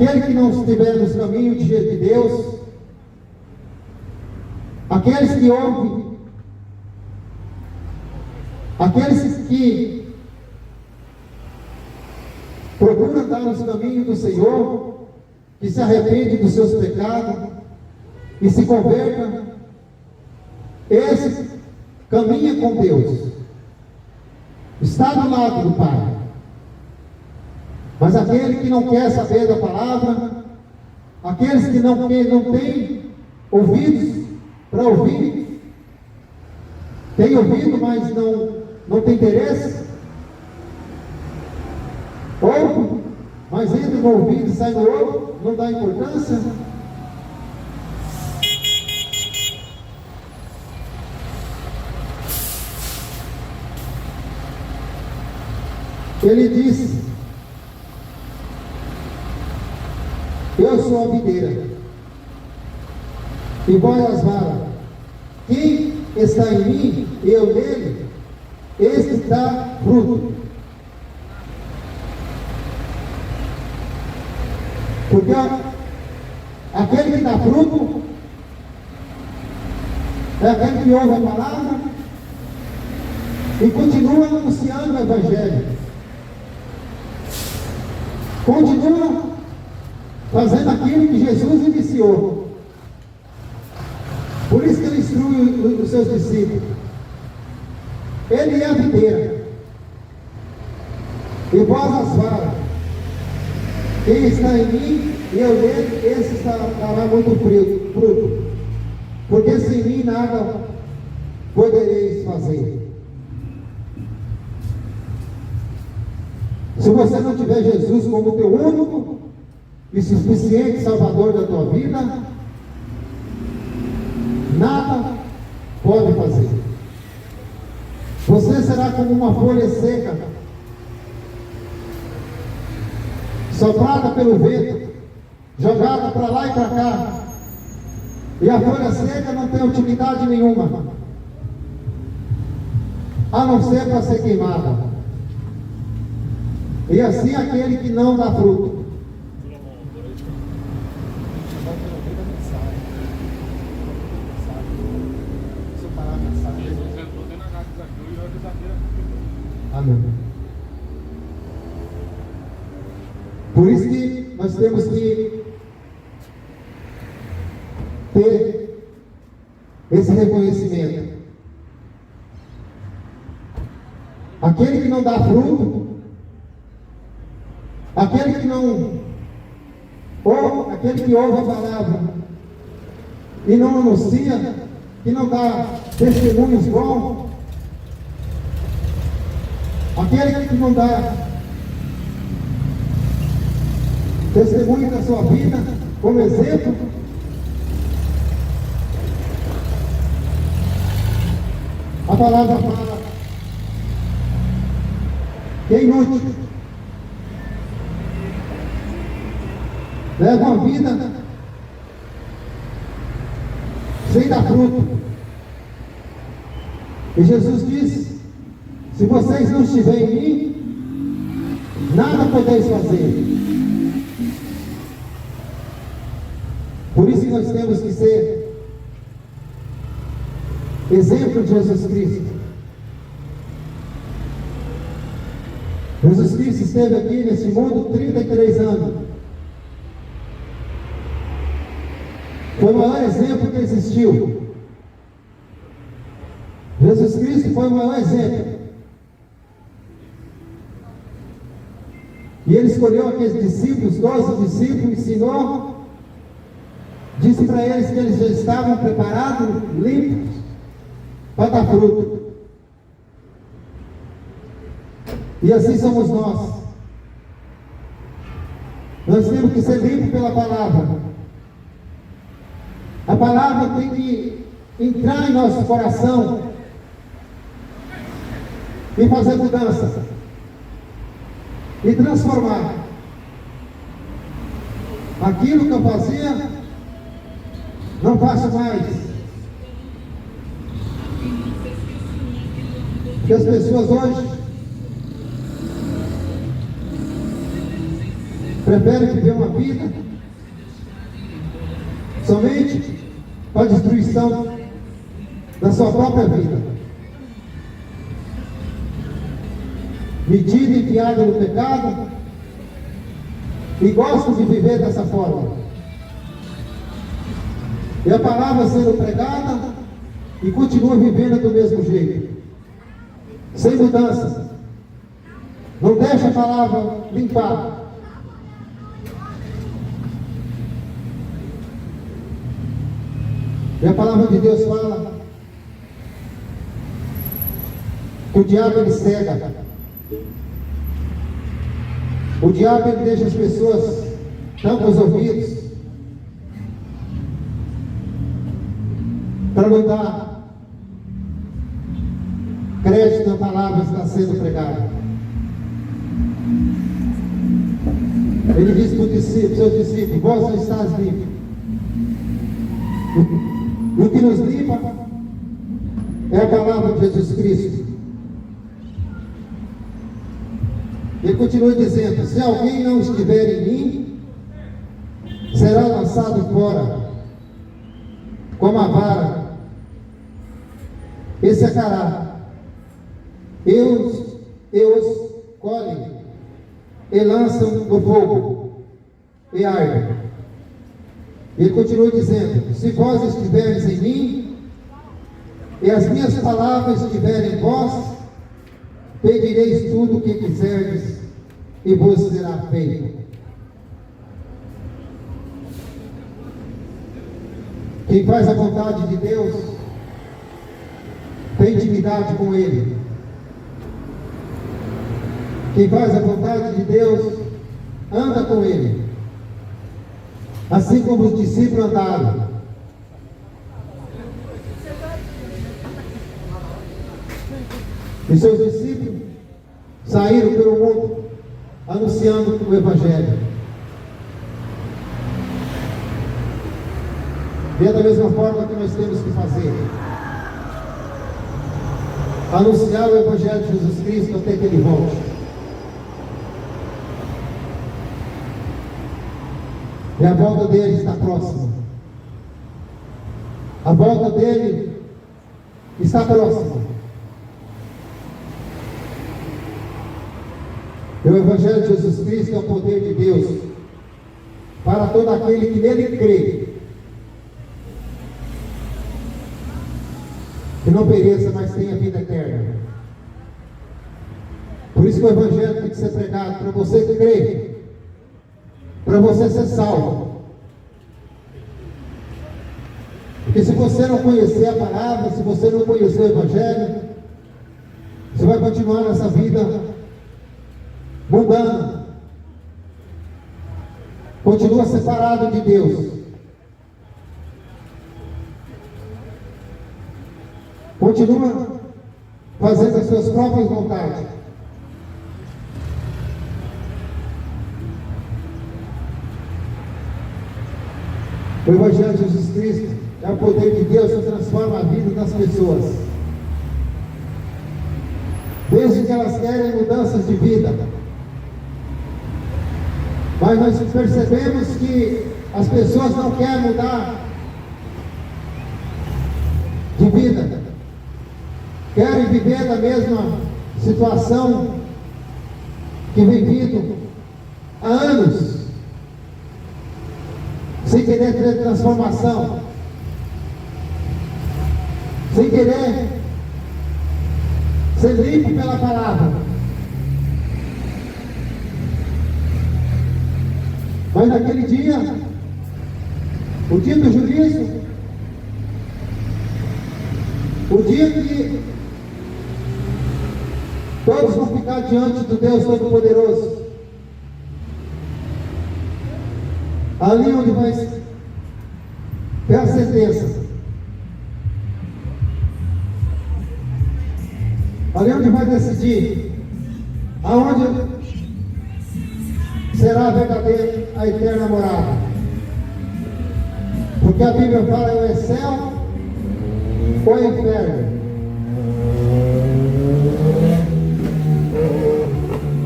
Aquele que não estiver nos caminhos de Deus, aqueles que ouvem, aqueles que procuram andar nos caminhos do Senhor, que se arrependem dos seus pecados e se convertam, esse caminha com Deus, está do lado do Pai. Mas aquele que não quer saber da palavra, aqueles que não têm ouvidos para ouvir, tem ouvido, mas não tem interesse, ouve, mas entra no ouvido e sai no outro, não dá importância. Ele disse: eu sou a videira, e vós as varas. Quem está em mim e eu nele, este dá fruto. Porque aquele que dá fruto é aquele que ouve a palavra e continua anunciando o Evangelho, continua fazendo aquilo que Jesus iniciou. Por isso que ele instrui os seus discípulos. Ele é a videira, e vós as varas. Quem está em mim e eu nele, esse dará muito fruto, porque sem mim nada podereis fazer. Se você não tiver Jesus como teu único e suficiente Salvador da tua vida, nada pode fazer. Você será como uma folha seca, soprada pelo vento, jogada para lá e para cá, e a folha seca não tem utilidade nenhuma, a não ser para ser queimada. E assim aquele que não dá fruto. Amém. Por isso que nós temos que ter esse reconhecimento. Aquele que não dá fruto, aquele que não, ou aquele que ouve a palavra e não anuncia, que não dá testemunhos bons, aquele que não dá testemunho da sua vida como exemplo, a palavra fala que é inútil. Leva uma vida sem dar fruto. E Jesus disse: se vocês não estiverem em mim, nada podeis fazer. Por isso que nós temos que ser exemplo de Jesus Cristo. Jesus Cristo esteve aqui nesse mundo 33 anos. Foi o maior exemplo que existiu. Jesus Cristo foi o maior exemplo. E ele escolheu aqueles discípulos, 12 discípulos, ensinou, disse para eles que eles já estavam preparados, limpos, para dar fruto. E assim somos nós. Nós temos que ser limpos pela palavra. A palavra tem que entrar em nosso coração e fazer mudança e transformar aquilo que eu fazia, não faço mais. Porque as pessoas hoje prefere viver uma vida somente para a destruição da sua própria vida, medida e enfiada no pecado, e gosta de viver dessa forma. E a palavra sendo pregada e continua vivendo do mesmo jeito, sem mudança. Não deixa a palavra limpar. E a palavra de Deus fala que o diabo ele cega. O diabo ele deixa as pessoas tampam os ouvidos para não dar crédito à palavra que está sendo pregada. Ele disse para o seu discípulo: vós não estás limpo. E o que nos limpa é a palavra de Jesus Cristo. Ele continua dizendo: se alguém não estiver em mim, será lançado fora como a vara e secará. Os colhem e lançam no fogo e ardem. Ele continua dizendo: se vós estiveres em mim e as minhas palavras estiverem em vós, pedireis tudo o que quiserdes e vos será feito. Quem faz a vontade de Deus tem intimidade com Ele. Quem faz a vontade de Deus anda com Ele, assim como os discípulos andaram. E seus discípulos saíram pelo mundo anunciando o Evangelho. E é da mesma forma que nós temos que fazer: anunciar o Evangelho de Jesus Cristo até que Ele volte. E a volta dele está próxima. A volta dele está próxima. E o Evangelho de Jesus Cristo é o poder de Deus para todo aquele que nele crê, que não pereça, mas tenha vida eterna. Por isso que o Evangelho tem que ser pregado para você crer, para você ser salvo. Porque se você não conhecer a palavra, se você não conhecer o Evangelho, você vai continuar nessa vida mundana, continua separado de Deus, continua fazendo as suas próprias vontades. O Evangelho de Jesus Cristo é o poder de Deus que transforma a vida das pessoas, desde que elas querem mudanças de vida. Mas nós percebemos que as pessoas não querem mudar de vida, querem viver da mesma situação que vivido há anos, sem querer ter transformação, sem querer ser limpo pela palavra. Mas naquele dia, o dia do juízo, o dia que todos vão ficar diante do Deus Todo-Poderoso, ali onde vai ter a sentença, ali onde vai decidir aonde será a verdadeira, a eterna morada. Porque a Bíblia fala: ou é céu ou é inferno.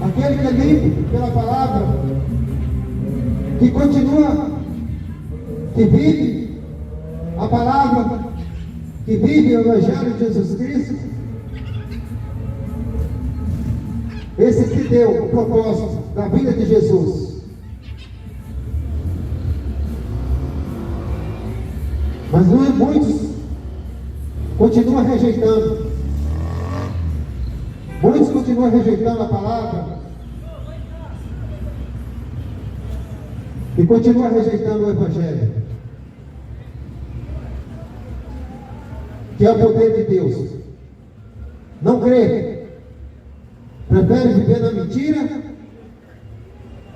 Aquele que é limpo pela palavra que continua, que vive a palavra, que vive o Evangelho de Jesus Cristo, esse que deu o propósito da vida de Jesus. Mas muitos continuam rejeitando. Muitos continuam rejeitando a palavra. E continuam rejeitando o Evangelho, que é o poder de Deus. Não crê. Prefere viver na mentira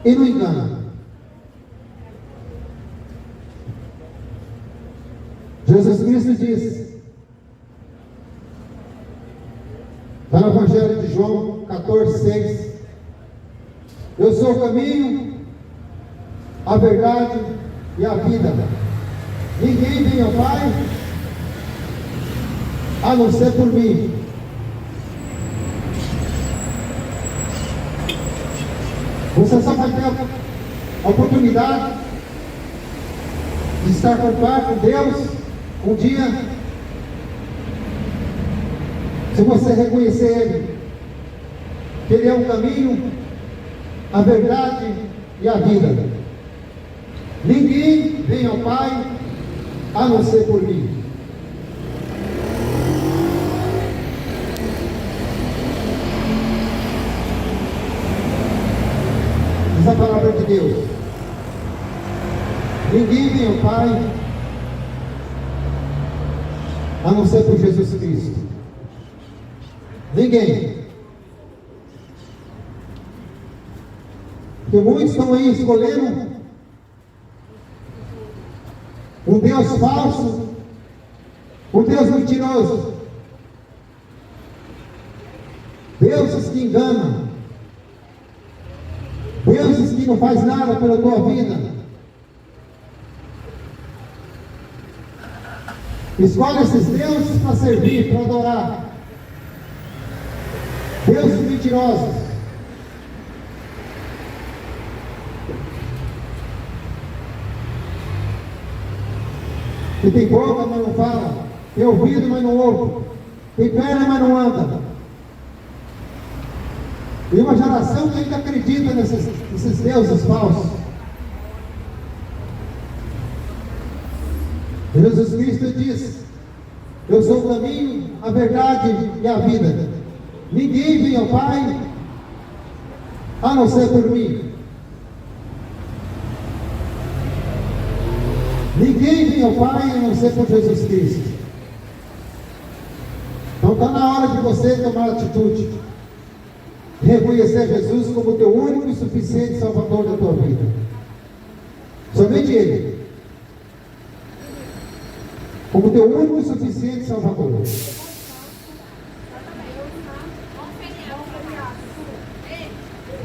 e no engano. Jesus Cristo disse, está no Evangelho de João 14:6, eu sou o caminho, a verdade e a vida. Ninguém vem ao Pai a não ser por mim. Você só vai ter a oportunidade de estar com o Pai, com Deus, um dia, se você reconhecer Ele, que Ele é o caminho, a verdade e a vida. Ninguém vem ao Pai a não ser por mim. Diz a palavra de Deus. Ninguém vem ao Pai a não ser por Jesus Cristo. Ninguém. Porque muitos estão aí escolhendo um Deus falso, um Deus mentiroso, deuses que enganam, deuses que não faz nada pela tua vida. Escolhe esses deuses para servir, para adorar. Deuses mentirosos. Que tem boca, mas não fala. Tem ouvido, mas não ouve. Tem perna, mas não anda. E uma geração que ainda acredita nesses deuses falsos. Jesus Cristo disse, eu sou o caminho, a verdade e a vida. Ninguém vem ao Pai a não ser por mim. Ninguém vem ao Pai a não ser por Jesus Cristo. Então está na hora de você tomar atitude, reconhecer Jesus como teu único e suficiente Salvador da tua vida. Somente Ele. Como teu único e suficiente Salvador.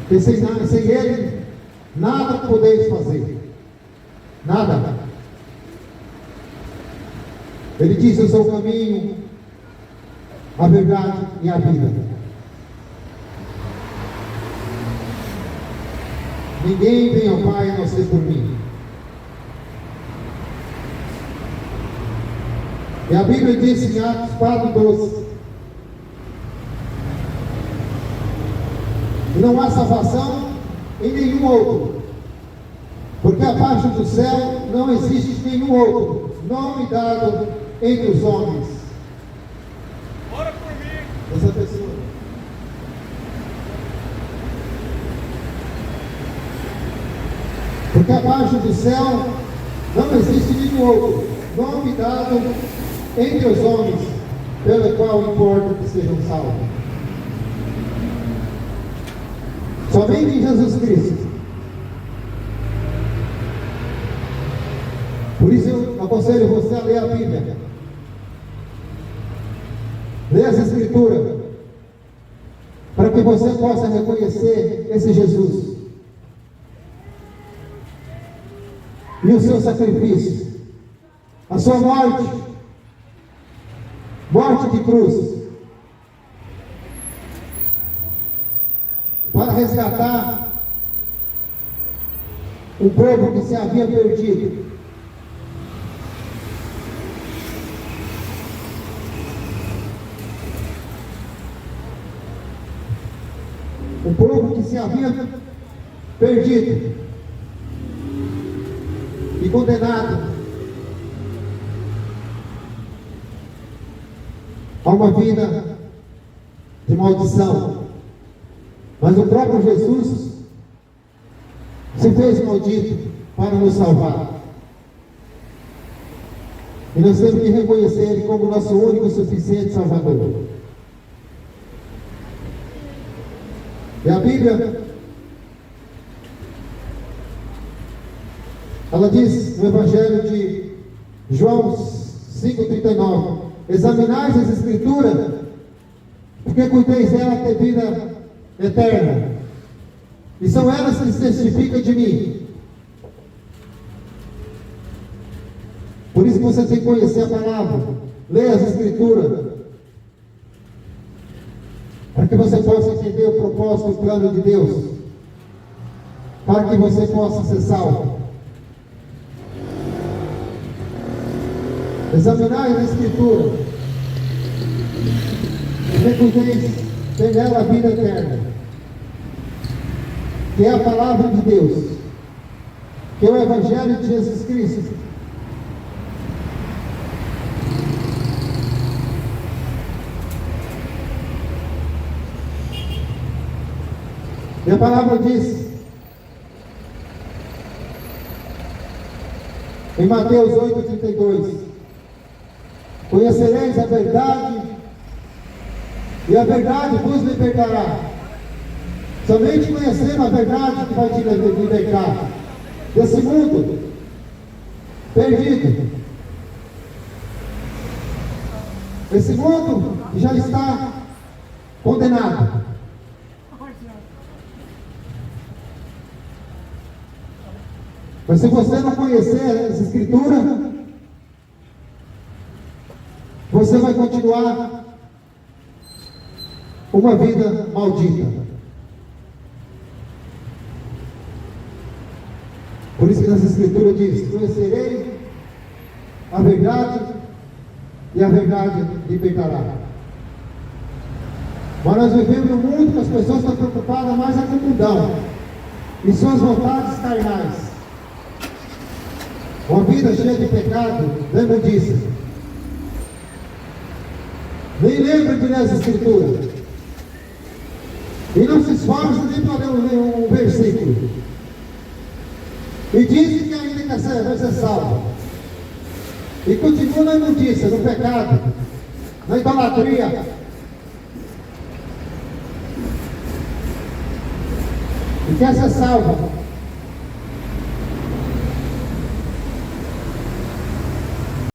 Porque sem Ele, nada podeis fazer. Nada. Ele diz, eu sou o caminho, a verdade e a vida. Ninguém vem ao Pai a não ser por mim. E a Bíblia diz em Atos 4:12, e não há salvação em nenhum outro, porque abaixo do céu não existe nenhum outro nome dado entre os homens. Ora por mim. Essa pessoa. Porque abaixo do céu não existe nenhum outro nome dado entre os homens, pelo qual importa que sejam salvos. Somente em Jesus Cristo. Por isso eu aconselho você a ler a Bíblia. Ler as Escrituras, para que você possa reconhecer esse Jesus e o seu sacrifício, a sua morte de cruz, para resgatar um povo que se havia perdido. Um povo que se havia perdido e condenado a uma vida de maldição. Mas o próprio Jesus se fez maldito para nos salvar. E nós temos que reconhecer Ele como nosso único e suficiente Salvador. E a Bíblia, ela diz no Evangelho de João 5,39: examinais as Escrituras, porque cuideis dela ter vida eterna, e são elas que testificam de mim. Por isso que você tem que conhecer a palavra, ler as Escrituras, para que você possa entender o propósito e o plano de Deus, para que você possa ser salvo. Examinai a Escritura, recuseis, tem nela a vida eterna, que é a palavra de Deus, que é o Evangelho de Jesus Cristo. E a palavra diz em Mateus 8,32: conhecereis a verdade, e a verdade vos libertará. Somente conhecendo a verdade que vai te libertar desse mundo perdido, esse mundo que já está condenado. Mas se você não conhecer essa Escritura, você vai continuar uma vida maldita. Por isso que nas Escrituras diz: conhecerei a verdade, e a verdade libertará. Mas nós vivemos num mundo que as pessoas estão preocupadas mais com o mundão e suas vontades carnais. Uma vida cheia de pecado, lembra disso. Nem lembra de ler as Escrituras. E não se esforça nem para ler um versículo. E dizem que ainda vai ser salvo. E continua na imundícia, no pecado, na idolatria. E quer ser salvo.